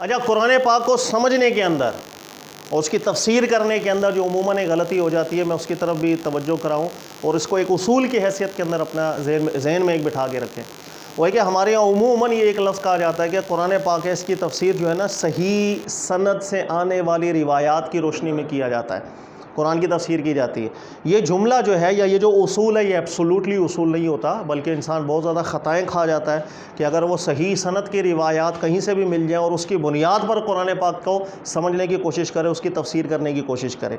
اچھا، قرآن پاک کو سمجھنے کے اندر اور اس کی تفسیر کرنے کے اندر جو عموماً ایک غلطی ہو جاتی ہے، میں اس کی طرف بھی توجہ کراؤں اور اس کو ایک اصول کی حیثیت کے اندر اپنا ذہن میں ایک بٹھا کے رکھیں۔ وہ ہے کہ ہمارے یہاں عموماً یہ ایک لفظ کہا جاتا ہے کہ قرآن پاک ہے، اس کی تفسیر جو ہے نا صحیح سند سے آنے والی روایات کی روشنی میں کیا جاتا ہے، قرآن کی تفسیر کی جاتی ہے۔ یہ جملہ جو ہے یا یہ جو اصول ہے، یہ ایبسولوٹلی اصول نہیں ہوتا، بلکہ انسان بہت زیادہ خطائیں کھا جاتا ہے کہ اگر وہ صحیح سند کی روایات کہیں سے بھی مل جائیں اور اس کی بنیاد پر قرآن پاک کو سمجھنے کی کوشش کرے، اس کی تفسیر کرنے کی کوشش کرے۔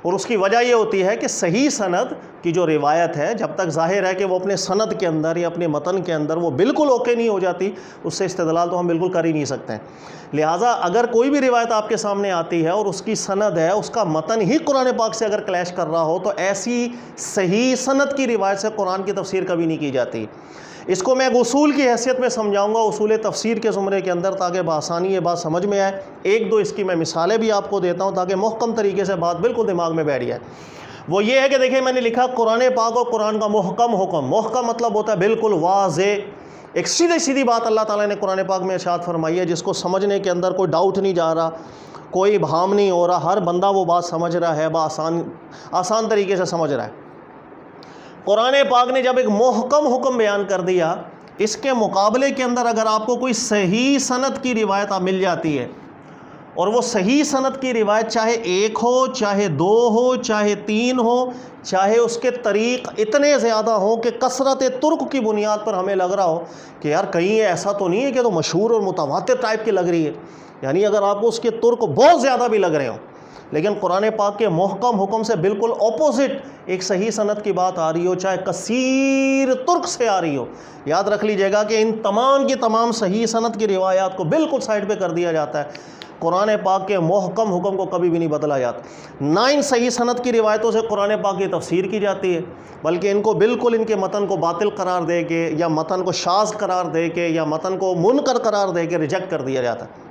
اور اس کی وجہ یہ ہوتی ہے کہ صحیح سند کی جو روایت ہے، جب تک ظاہر ہے کہ وہ اپنے سند کے اندر یا اپنے متن کے اندر وہ بالکل اوکے نہیں ہو جاتی، اس سے استدلال تو ہم بالکل کر ہی نہیں سکتے ہیں۔ لہٰذا اگر کوئی بھی روایت آپ کے سامنے آتی ہے اور اس کی سند ہے، اس کا متن ہی قرآن پاک سے اگر کلیش کر رہا ہو، تو ایسی صحیح سند کی روایت سے قرآن کی تفسیر کبھی نہیں کی جاتی۔ اس کو میں ایک اصول کی حیثیت میں سمجھاؤں گا، اصول تفسیر کے زمرے کے اندر، تاکہ بآسانی یہ بات سمجھ میں آئے۔ ایک دو اس کی میں مثالیں بھی آپ کو دیتا ہوں تاکہ محکم طریقے سے بات بالکل دماغ میں بیٹھ جائے۔ وہ یہ ہے کہ دیکھیں، میں نے لکھا قرآن پاک اور قرآن کا محکم حکم۔ محکم مطلب ہوتا ہے بالکل واضح، ایک سیدھی بات اللہ تعالیٰ نے قرآن پاک میں ارشاد فرمائی ہے، جس کو سمجھنے کے اندر کوئی ڈاؤٹ نہیں جا رہا، کوئی ابہام نہیں ہو رہا، ہر بندہ وہ بات سمجھ رہا ہے، آسان طریقے سے سمجھ رہا ہے۔ قرآن پاک نے جب ایک محکم حکم بیان کر دیا، اس کے مقابلے کے اندر اگر آپ کو کوئی صحیح سند کی روایت مل جاتی ہے، اور وہ صحیح سند کی روایت چاہے ایک ہو، چاہے دو ہو، چاہے تین ہو، چاہے اس کے طریق اتنے زیادہ ہوں کہ کثرت طرق کی بنیاد پر ہمیں لگ رہا ہو کہ یار کہیں ایسا تو نہیں ہے کہ تو مشہور اور متواتر ٹائپ کی لگ رہی ہے، یعنی اگر آپ کو اس کے طرق بہت زیادہ بھی لگ رہے ہوں، لیکن قرآن پاک کے محکم حکم سے بالکل اپوزٹ ایک صحیح سند کی بات آ رہی ہو، چاہے کثیر طرق سے آ رہی ہو، یاد رکھ لیجئے گا کہ ان تمام کی تمام صحیح سند کی روایات کو بالکل سائڈ پہ کر دیا جاتا ہے۔ قرآن پاک کے محکم حکم کو کبھی بھی نہیں بدلا جاتا۔ نہ ان صحیح سند کی روایتوں سے قرآن پاک کی تفسیر کی جاتی ہے، بلکہ ان کو بالکل ان کے متن کو باطل قرار دے کے، یا متن کو شاذ قرار دے کے، یا متن کو منکر قرار دے کے ریجیکٹ کر دیا جاتا ہے۔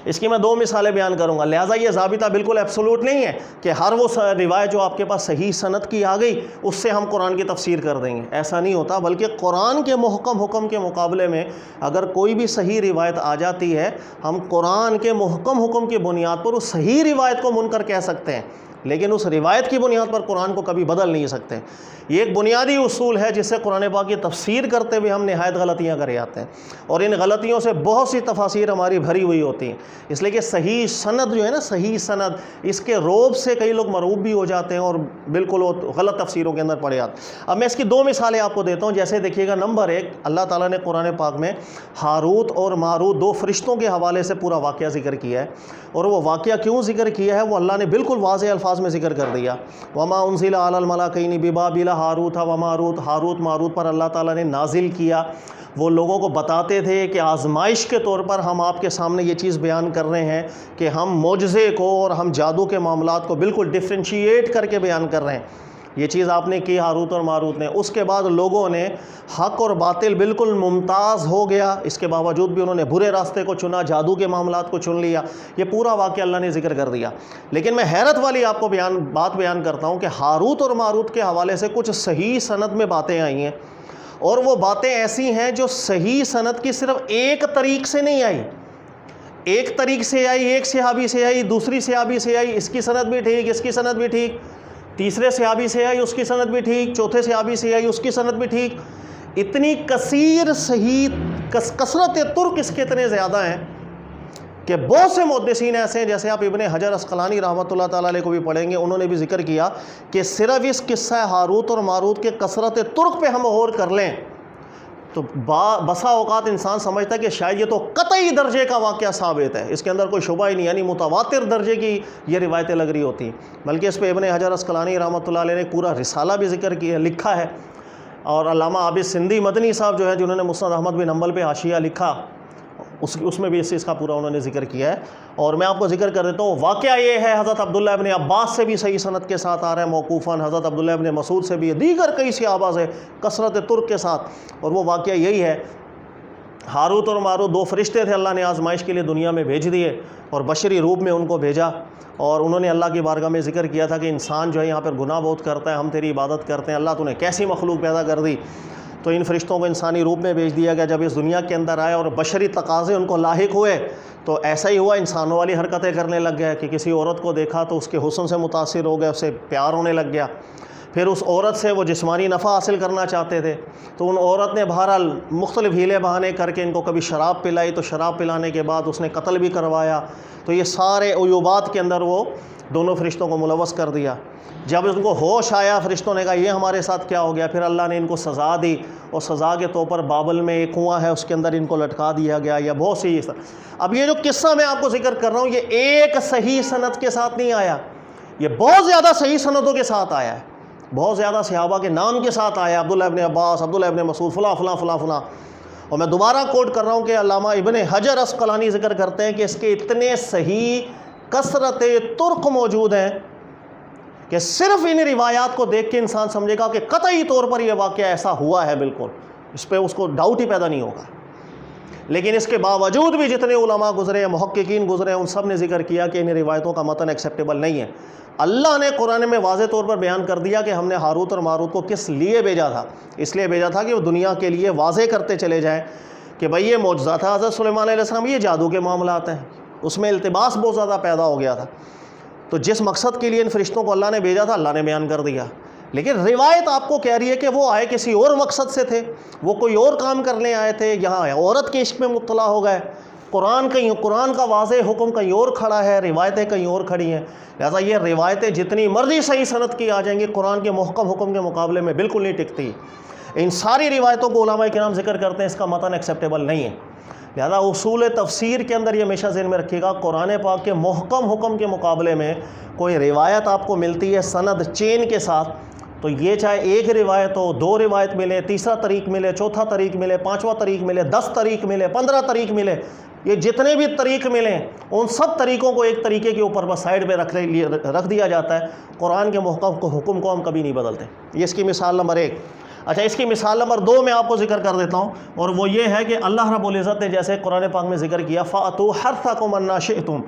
اس کی میں دو مثالیں بیان کروں گا، لہٰذا یہ ضابطہ بالکل ایبسولوٹ نہیں ہے کہ ہر وہ روایت جو آپ کے پاس صحیح سند کی آ گئی اس سے ہم قرآن کی تفسیر کر دیں گے، ایسا نہیں ہوتا، بلکہ قرآن کے محکم حکم کے مقابلے میں اگر کوئی بھی صحیح روایت آ جاتی ہے، ہم قرآن کے محکم حکم کی بنیاد پر اس صحیح روایت کو منکر کہہ سکتے ہیں، لیکن اس روایت کی بنیاد پر قرآن کو کبھی بدل نہیں سکتے۔ یہ ایک بنیادی اصول ہے جس سے قرآن پاک کی تفسیر کرتے ہوئے ہم نہایت غلطیاں کر جاتے ہیں، اور ان غلطیوں سے بہت سی تفاسیر ہماری بھری ہوئی ہوتی ہیں۔ اس لیے کہ صحیح سند جو ہے نا، صحیح سند، اس کے روب سے کئی لوگ مرعوب بھی ہو جاتے ہیں اور بالکل وہ غلط تفسیروں کے اندر پڑے جاتے ہیں۔ اب میں اس کی دو مثالیں آپ کو دیتا ہوں۔ جیسے دیکھیے گا، نمبر ایک، اللہ تعالیٰ نے قرآن پاک میں ہاروت اور ماروت دو فرشتوں کے حوالے سے پورا واقعہ ذکر کیا ہے، اور وہ واقعہ کیوں ذکر کیا ہے وہ اللہ نے بالکل واضح الفاظ میں ذکر کر دیا۔ وما انزل علی الملکین ببابل ہاروت و ماروت، ہاروت ماروت پر اللہ تعالیٰ نے نازل کیا۔ وہ لوگوں کو بتاتے تھے کہ آزمائش کے طور پر ہم آپ کے سامنے یہ چیز بیان کر رہے ہیں کہ ہم معجزے کو اور ہم جادو کے معاملات کو بالکل ڈفرینشیٹ کر کے بیان کر رہے ہیں۔ یہ چیز آپ نے کی ہاروت اور ماروت نے۔ اس کے بعد لوگوں نے حق اور باطل بالکل ممتاز ہو گیا، اس کے باوجود بھی انہوں نے برے راستے کو چنا، جادو کے معاملات کو چن لیا۔ یہ پورا واقعہ اللہ نے ذکر کر دیا۔ لیکن میں حیرت والی آپ کو بات بیان کرتا ہوں کہ ہاروت اور ماروت کے حوالے سے کچھ صحیح سند میں باتیں آئی ہیں، اور وہ باتیں ایسی ہیں جو صحیح سند کی صرف ایک طریق سے نہیں آئی، ایک طریق سے آئی، ایک صحابی سے آئی، دوسری صحابی سے آئی، اس کی سند بھی ٹھیک، اس کی سند بھی ٹھیک، تیسرے صحابی سے آئی، اس کی سند بھی ٹھیک، چوتھے صحابی سے آئی، اس کی سند بھی ٹھیک۔ اتنی کثیر صحیح کثرت طرق اس کے اتنے زیادہ ہیں کہ بہت سے محدثین ایسے ہیں، جیسے آپ ابن حجر عسقلانی رحمۃ اللہ تعالیٰ علیہ کو بھی پڑھیں گے، انہوں نے بھی ذکر کیا کہ صرف اس قصہ ہاروت اور ماروت کے کثرت طرق پہ ہم غور کر لیں تو بسا اوقات انسان سمجھتا ہے کہ شاید یہ تو قطعی درجے کا واقعہ ثابت ہے، اس کے اندر کوئی شبہ ہی نہیں، یعنی متواتر درجے کی یہ روایتیں لگ رہی ہوتی ہیں۔ بلکہ اس پہ ابن حجر عسقلانی رحمۃ اللہ علیہ نے پورا رسالہ بھی ذکر کیا، لکھا ہے، اور علامہ عابد سندھی مدنی صاحب جو ہے، جنہوں نے مسند احمد بن حنبل پہ حاشیہ لکھا، اس میں بھی اس چیز کا پورا انہوں نے ذکر کیا ہے۔ اور میں آپ کو ذکر کر دیتا ہوں، واقعہ یہ ہے حضرت عبداللہ ابن عباس سے بھی صحیح سند کے ساتھ آ رہا ہے موقوفاً، حضرت عبداللہ ابن مسعود سے بھی، دیگر کئی صحابہ سے کثرت طرق کے ساتھ، اور وہ واقعہ یہی ہے، ہاروت اور ماروت دو فرشتے تھے، اللہ نے آزمائش کے لیے دنیا میں بھیج دیے اور بشری روپ میں ان کو بھیجا، اور انہوں نے اللہ کی بارگاہ میں ذکر کیا تھا کہ انسان جو ہے یہاں پر گناہ بہت کرتا ہے، ہم تیری عبادت کرتے ہیں، اللہ تو نے کیسی مخلوق پیدا کر دی۔ تو ان فرشتوں کو انسانی روپ میں بھیج دیا گیا. جب اس دنیا کے اندر آئے اور بشری تقاضے ان کو لاحق ہوئے تو ایسا ہی ہوا, انسانوں والی حرکتیں کرنے لگ گئے کہ کسی عورت کو دیکھا تو اس کے حسن سے متاثر ہو گئے, اس سے پیار ہونے لگ گیا. پھر اس عورت سے وہ جسمانی نفع حاصل کرنا چاہتے تھے, تو ان عورت نے بہرحال مختلف ہیلے بہانے کر کے ان کو کبھی شراب پلائی, تو شراب پلانے کے بعد اس نے قتل بھی کروایا. تو یہ سارے عیوبات کے اندر وہ دونوں فرشتوں کو ملوث کر دیا. جب ان کو ہوش آیا فرشتوں نے کہا یہ ہمارے ساتھ کیا ہو گیا, پھر اللہ نے ان کو سزا دی, اور سزا کے طور پر بابل میں ایک کنواں ہے اس کے اندر ان کو لٹکا دیا گیا, یا بہت سی. اب یہ جو قصہ میں آپ کو ذکر کر رہا ہوں یہ ایک صحیح سند کے ساتھ نہیں آیا, یہ بہت زیادہ صحیح سندوں کے ساتھ آیا ہے, بہت زیادہ صحابہ کے نام کے ساتھ آیا, عبداللہ ابن عباس, عبداللہ ابن مسعود, فلاں فلاں فلاں فلاں. اور میں دوبارہ کوٹ کر رہا ہوں کہ علامہ ابن حجر عسقلانی ذکر کرتے ہیں کہ اس کے اتنے صحیح کثرت طرق موجود ہیں کہ صرف ان روایات کو دیکھ کے انسان سمجھے گا کہ قطعی طور پر یہ واقعہ ایسا ہوا ہے, بالکل اس پہ اس کو ڈاؤٹ ہی پیدا نہیں ہوگا. لیکن اس کے باوجود بھی جتنے علماء گزرے ہیں, محققین گزرے ہیں, ان سب نے ذکر کیا کہ ان روایتوں کا متن ایکسیپٹیبل نہیں ہے. اللہ نے قرآن میں واضح طور پر بیان کر دیا کہ ہم نے ہاروت اور ماروت کو کس لیے بھیجا تھا. اس لیے بھیجا تھا کہ وہ دنیا کے لیے واضح کرتے چلے جائیں کہ بھئی یہ معجزہ تھا حضرت سلیمان علیہ السلام, یہ جادو کے معاملات ہیں. اس میں التباس بہت زیادہ پیدا ہو گیا تھا. تو جس مقصد کے لیے ان فرشتوں کو اللہ نے بھیجا تھا اللہ نے بیان کر دیا. لیکن روایت آپ کو کہہ رہی ہے کہ وہ آئے کسی اور مقصد سے تھے, وہ کوئی اور کام کرنے آئے تھے, یہاں عورت کے عشق میں مبتلا ہو گئے. قرآن کا واضح حکم کہیں اور کھڑا ہے, روایتیں کہیں اور کھڑی ہیں. لہٰذا یہ روایتیں جتنی مرضی صحیح سند کی آ جائیں گی, قرآن کے محکم حکم کے مقابلے میں بالکل نہیں ٹکتی. ان ساری روایتوں کو علماء کرام ذکر کرتے ہیں, اس کا متن ایکسیپٹیبل نہیں ہے. لہذا اصول تفسیر کے اندر یہ ہمیشہ ذہن میں رکھیے گا, قرآن پاک کے محکم حکم کے مقابلے میں کوئی روایت آپ کو ملتی ہے سند چین کے ساتھ, تو یہ چاہے ایک روایت ہو, دو روایت ملے, تیسرا طریق ملے, چوتھا طریق ملے, پانچواں طریق ملے, 10 طریق ملے, 15 طریق ملے, یہ جتنے بھی طریق ملیں ان سب طریقوں کو ایک طریقے کے اوپر بس سائڈ پہ رکھ دیا جاتا ہے. قرآن کے محکم حکم کو ہم کبھی نہیں بدلتے. یہ اس کی مثال نمبر 1. اچھا, اس کی مثال نمبر 2 میں آپ کو ذکر کر دیتا ہوں, اور وہ یہ ہے کہ اللہ رب العزت نے جیسے قرآن پاک میں ذکر کیا فَأْتُوا حَرْثَكُمْ أَنَّىٰ شِئْتُمْ,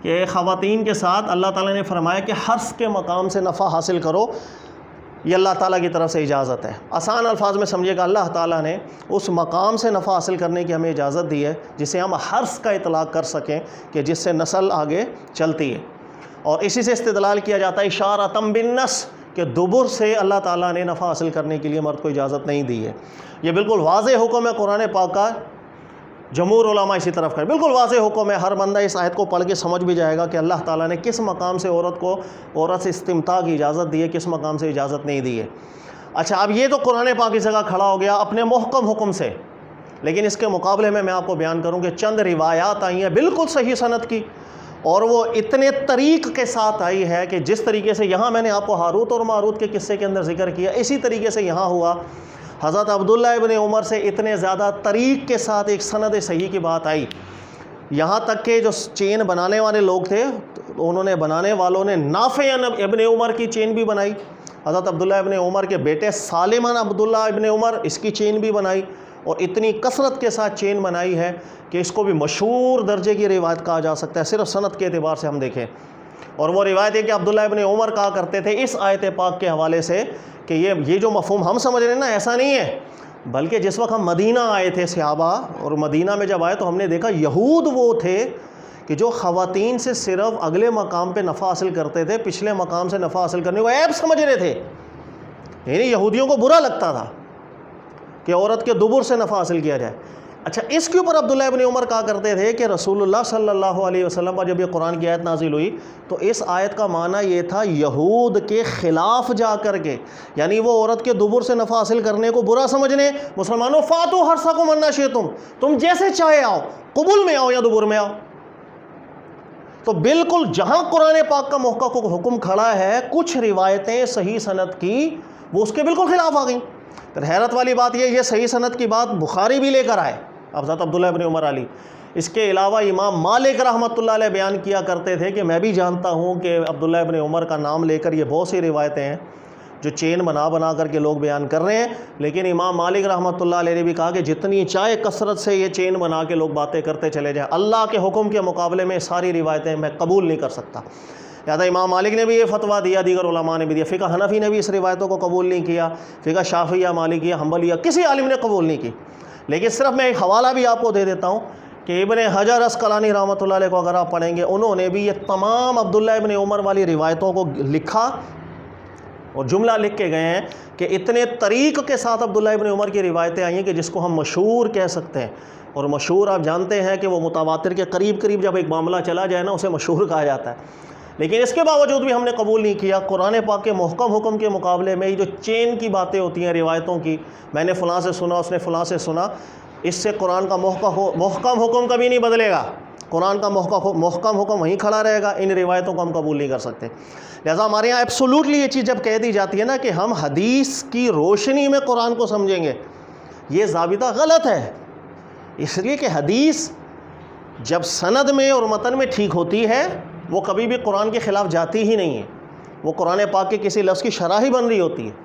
کہ خواتین کے ساتھ اللہ تعالیٰ نے فرمایا کہ حرث کے مقام سے نفع حاصل کرو, یہ اللہ تعالیٰ کی طرف سے اجازت ہے. آسان الفاظ میں سمجھے گا, اللہ تعالیٰ نے اس مقام سے نفع حاصل کرنے کی ہمیں اجازت دی ہے جسے ہم حرث کا اطلاق کر سکیں, کہ جس سے نسل آگے چلتی ہے. اور اسی سے استدلال کیا جاتا ہے اشارۃ بالنص, کہ دبر سے اللہ تعالیٰ نے نفع حاصل کرنے کے لیے مرد کو اجازت نہیں دی ہے. یہ بالکل واضح حکم ہے قرآن پاک کا, جمہور علماء اسی طرف ہے, بالکل واضح حکم ہے. ہر بندہ اس آیت کو پڑھ کے سمجھ بھی جائے گا کہ اللہ تعالیٰ نے کس مقام سے عورت سے استمتاع کی اجازت دی ہے, کس مقام سے اجازت نہیں دی ہے. اچھا, اب یہ تو قرآن پاک کی جگہ کھڑا ہو گیا اپنے محکم حکم سے, لیکن اس کے مقابلے میں آپ کو بیان کروں کہ چند روایات آئی ہیں بالکل صحیح سند کی, اور وہ اتنے طریق کے ساتھ آئی ہے کہ جس طریقے سے یہاں میں نے آپ کو ہاروت اور ماروت کے قصے کے اندر ذکر کیا, اسی طریقے سے یہاں ہوا. حضرت عبداللہ ابن عمر سے اتنے زیادہ طریق کے ساتھ ایک سند صحیح کی بات آئی, یہاں تک کہ جو چین بنانے والے لوگ تھے انہوں نے, بنانے والوں نے نافع ابن عمر کی چین بھی بنائی, حضرت عبداللہ ابن عمر کے بیٹے سالم عبداللہ ابن عمر اس کی چین بھی بنائی, اور اتنی کثرت کے ساتھ چین بنائی ہے کہ اس کو بھی مشہور درجے کی روایت کہا جا سکتا ہے, صرف سند کے اعتبار سے ہم دیکھیں. اور وہ روایت ہے کہ عبداللہ ابن عمر کہا کرتے تھے اس آیت پاک کے حوالے سے کہ یہ جو مفہوم ہم سمجھ رہے ہیں نا, ایسا نہیں ہے, بلکہ جس وقت ہم مدینہ آئے تھے صحابہ, اور مدینہ میں جب آئے تو ہم نے دیکھا یہود وہ تھے کہ جو خواتین سے صرف اگلے مقام پہ نفع حاصل کرتے تھے, پچھلے مقام سے نفع حاصل کرنے کو عیب سمجھ رہے تھے. یعنی یہودیوں کو برا لگتا تھا کہ عورت کے دبر سے نفع حاصل کیا جائے. اچھا, اس کے اوپر عبداللہ ابن عمر کہا کرتے تھے کہ رسول اللہ صلی اللہ علیہ وسلم پر جب یہ قرآن کی آیت نازل ہوئی تو اس آیت کا معنی یہ تھا یہود کے خلاف جا کر کے, یعنی وہ عورت کے دبر سے نفع حاصل کرنے کو برا سمجھنے, مسلمانوں فاتوا حرثکم انا شئتم, تم جیسے چاہے آؤ, قبول میں آؤ یا دبر میں آؤ. تو بالکل جہاں قرآن پاک کا محکم حکم کھڑا ہے, کچھ روایتیں صحیح سند کی وہ اس کے بالکل خلاف آ گئیں. پھر حیرت والی بات یہ صحیح سند کی بات بخاری بھی لے کر آئے, حضرت عبداللہ ابن عمر علی. اس کے علاوہ امام مالک رحمۃ اللہ علیہ بیان کیا کرتے تھے کہ میں بھی جانتا ہوں کہ عبداللہ ابن عمر کا نام لے کر یہ بہت سی روایتیں ہیں جو چین بنا کر کے لوگ بیان کر رہے ہیں, لیکن امام مالک رحمۃ اللہ علیہ نے بھی کہا کہ جتنی چاہے کثرت سے یہ چین بنا کے لوگ باتیں کرتے چلے جائیں, اللہ کے حکم کے مقابلے میں ساری روایتیں میں قبول نہیں کر سکتا. لہٰذا امام مالک نے بھی یہ فتویٰ دیا، دیگر علماء نے بھی دیا، فقہ حنفی نے بھی اس روایتوں کو قبول نہیں کیا، فقہ شافعیہ، مالکیہ، حنبلیہ کسی عالم نے قبول نہیں کی۔ لیکن صرف میں ایک حوالہ بھی آپ کو دے دیتا ہوں کہ ابن حجر عسقلانی رحمۃ اللہ علیہ کو اگر آپ پڑھیں گے، انہوں نے بھی یہ تمام عبداللہ ابن عمر والی روایتوں کو لکھا اور جملہ لکھ کے گئے ہیں کہ اتنے طریق کے ساتھ عبداللہ ابن عمر کی روایتیں آئی ہیں کہ جس کو ہم مشہور کہہ سکتے ہیں، اور مشہور آپ جانتے ہیں کہ وہ متواتر کے قریب قریب جب ایک معاملہ چلا جائے نا اسے مشہور کہا جاتا ہے۔ لیکن اس کے باوجود بھی ہم نے قبول نہیں کیا۔ قرآن پاک کے محکم حکم کے مقابلے میں یہ جو چین کی باتیں ہوتی ہیں روایتوں کی، میں نے فلاں سے سنا، اس نے فلاں سے سنا، اس سے قرآن کا محکم حکم کبھی نہیں بدلے گا۔ قرآن کا محکم حکم وہیں کھڑا رہے گا، ان روایتوں کو ہم قبول نہیں کر سکتے۔ لہٰذا ہمارے یہاں ایبسولوٹلی یہ چیز جب کہہ دی جاتی ہے نا کہ ہم حدیث کی روشنی میں قرآن کو سمجھیں گے، یہ ضابطہ غلط ہے، اس لیے کہ حدیث جب سند میں اور متن میں ٹھیک ہوتی ہے وہ کبھی بھی قرآن کے خلاف جاتی ہی نہیں ہے، وہ قرآن پاک کے کسی لفظ کی شرح ہی بن رہی ہوتی ہے۔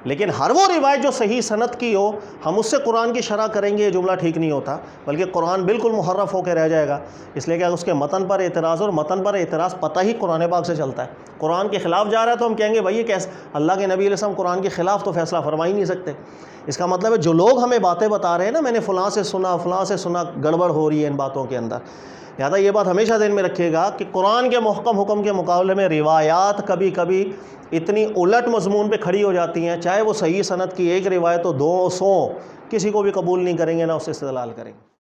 لیکن ہر وہ روایت جو صحیح سند کی ہو، ہم اس سے قرآن کی شرح کریں گے، یہ جملہ ٹھیک نہیں ہوتا، بلکہ قرآن بالکل محرف ہو کے رہ جائے گا، اس لیے کہ اس کے متن پر اعتراض، اور متن پر اعتراض پتہ ہی قرآن پاک سے چلتا ہے۔ قرآن کے خلاف جا رہا ہے تو ہم کہیں گے بھائی یہ کیسے، اللہ کے نبی علیہ السلام قرآن کے خلاف تو فیصلہ فرما ہی نہیں سکتے۔ اس کا مطلب ہے جو لوگ ہمیں باتیں بتا رہے ہیں نا، میں نے فلاں سے سنا، گڑبڑ ہو رہی ہے ان باتوں کے اندر۔ لہٰذا یہ بات ہمیشہ ذہن میں رکھیے گا کہ قرآن کے محکم حکم کے مقابلے میں روایات کبھی کبھی اتنی الٹ مضمون پہ کھڑی ہو جاتی ہیں، چاہے وہ صحیح سند کی ایک روایت ہو، 200 کسی کو بھی قبول نہیں کریں گے، نہ اس سے استدلال کریں گے۔